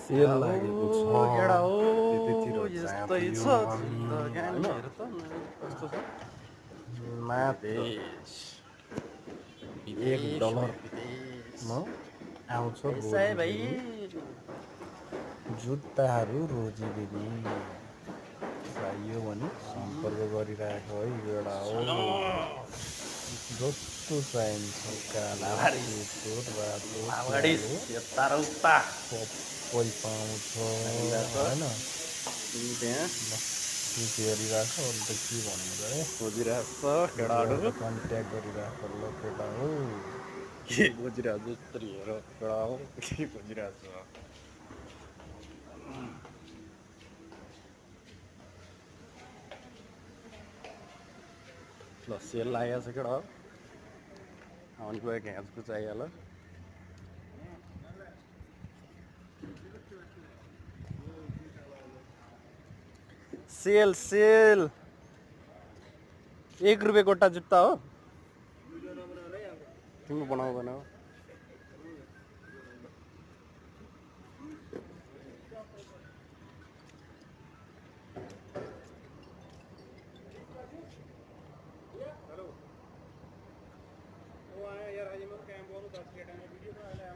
sale लागेको छ केडा हो त्यतैतिर यस्तै छ जाँदैयो जिन्दगानी हैन हेर त कस्तो छ मादेश विदेश $1 भयो विदेश मा आउँछ पैसा है भाइ गोलीहरू जुत्ताहरू रोजिदिने चाहियो भने सम्पर्क गरिराख है बेडा हो जस्तो चाहिन्छ कालो सेतो रातो लावारिस कालो यता र उता सबै पाउँछ राखिरहेछ होइन तिमी त्यहाँ मस्ती हेरिराख अन्त के भन्नु र खोजिरहेछ केडाहरू कन्ट्याक्ट गरिराख ल केटा हो के खोजिरहेछ यत्रो हेर केडा हो के खोजिरहेछ ल सेल लागेको छ केटा हो आउनु गयो घ्याँचको चाहिहाल्यो सेल सेल ₹1 गोटा जुत्ता हो तिम्रो बनाउँदैन